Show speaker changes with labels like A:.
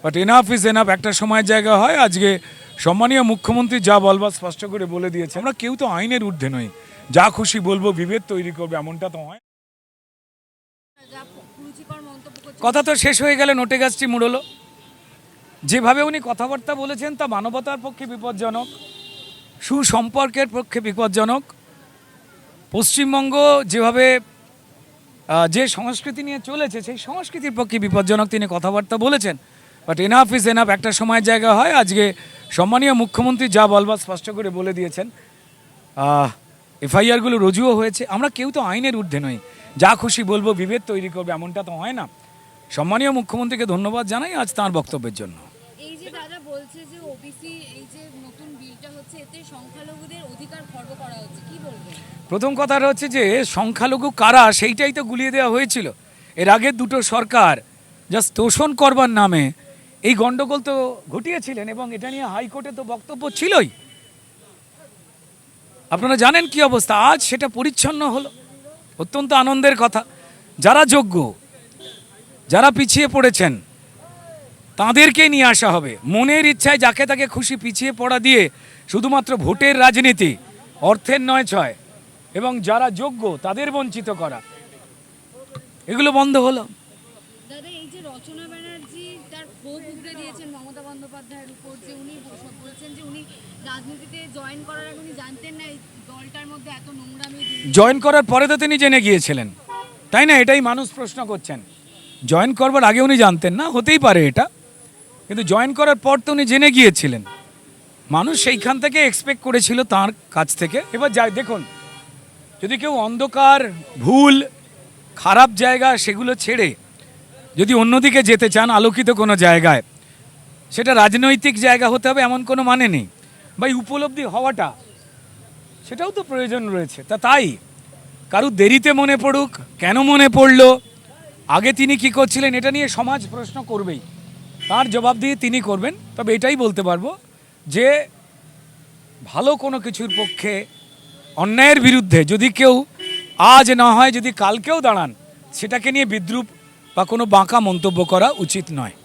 A: But enough is enough, একটা সময়ের জায়গা হয়। আজকে সম্মানীয় মুখ্যমন্ত্রী যা বলবার স্পষ্ট করে বলে দিয়েছে। আমরা কেউ তো আইনের ঊর্ধ্বে নই, যা খুশি বলবো, বিভেদ তৈরি করবে এমনটা তো হয়। কথা তো শেষ হয়ে গেলে নোটে গাছটি মুড়লো। যেভাবে উনি কথাবার্তা বলেছেন তা মানবতার পক্ষে বিপজ্জনক, সুসম্পর্কের পক্ষে বিপজ্জনক। পশ্চিমবঙ্গ যেভাবে যে সংস্কৃতি নিয়ে চলেছে সেই সংস্কৃতির পক্ষে বিপজ্জনক তিনি কথাবার্তা বলেছেন। বাট এনাফ ইজ এনাফ, একটা সময়ের জায়গা হয়। আজকে সম্মানীয় মুখ্যমন্ত্রী যা বলবার স্পষ্ট করে বলে দিয়েছেন। এফআইআরগুলো রুজুও হয়েছে। আমরা কেউ তো আইনের ঊর্ধ্বে নই, যা খুশি বলবো, বিভেদ তৈরি করবে এমনটা তো হয় না। সম্মানীয় মুখ্যমন্ত্রীকে ধন্যবাদ জানাই আজ তাঁর বক্তব্যের জন্য।
B: এই যে দাদা বলছে যে ওবিসি এই যে নতুন বিলটা হচ্ছে, এতে সংখ্যালঘুদের অধিকার খর্ব করা হচ্ছে, কি বলবেন?
A: প্রথম কথাটা হচ্ছে যে সংখ্যালঘু কারা সেইটাই তো গুলিয়ে দেওয়া হয়েছিল। এর আগের দুটো সরকার জাস্ট তোষণ করবার নামে এই গণ্ডগোল তো ঘটিয়েছিলেন, এবং এটা নিয়ে হাইকোর্টে তো বক্তব্য ছিলই। আপনারা জানেন কি অবস্থা। আজ সেটা পরিচ্ছন্ন হলো, অত্যন্ত আনন্দের কথা। যারা যোগ্য, যারা পিছিয়ে পড়েছেন তাদেরকেই নিয়ে আসা হবে। মনের ইচ্ছায় যাকে তাকে খুশি পিছিয়ে পড়া দিয়ে শুধুমাত্র ভোটের রাজনীতি, অর্থের নয় ছয়, এবং যারা যোগ্য তাদের বঞ্চিত করা, এগুলো বন্ধ হলো।
B: দাদা এই যে রচনা ব্যানার্জি তার ক্ষোভ উগড়ে দিয়েছেন মমতা বন্দ্যোপাধ্যায়ের উপর, যে উনি বলছেন যে উনি রাজনীতিতে জয়েন করার আগে উনি জানতেন না এই দলটার মধ্যে এত নোংরামি।
A: জয়েন করার পরে তো তিনি জেনে গিয়েছিলেন, তাই না? এটাই মানুষ প্রশ্ন করছেন। জয়েন করবার আগে উনি জানতেন না, হতেই পারে এটা, কিন্তু জয়েন করার পর তো উনি জেনে গিয়েছিলেন। মানুষ সেইখান থেকে এক্সপেক্ট করেছিল তার কাছ থেকে। এবার যাই দেখুন, যদি কেউ অন্ধকার, ভুল, খারাপ জায়গা সেগুলো ছেড়ে যদি অন্যদিকে যেতে চান, আলোকিত কোনো জায়গায়, সেটা রাজনৈতিক জায়গা হতে হবে এমন কোনো মানে নেই। বা উপলব্ধি হওয়াটা সেটাও তো প্রয়োজন রয়েছে। তাই কারুর দেরিতে মনে পড়ুক, কেন মনে পড়লো, আগে তিনি কি করছিলেন, এটা নিয়ে সমাজ প্রশ্ন করবেই, তার জবাব দিয়ে তিনি করবেন। তবে এটাই বলতে পারবো যে ভালো কোনো কিছুর পক্ষে, অন্যায়ের বিরুদ্ধে যদি কেউ আজ না হয় যদি কালকেও দাঁড়ান, সেটাকে নিয়ে বিদ্রূপ বা কোনো বাঁকা মন্তব্য করা উচিত নয়।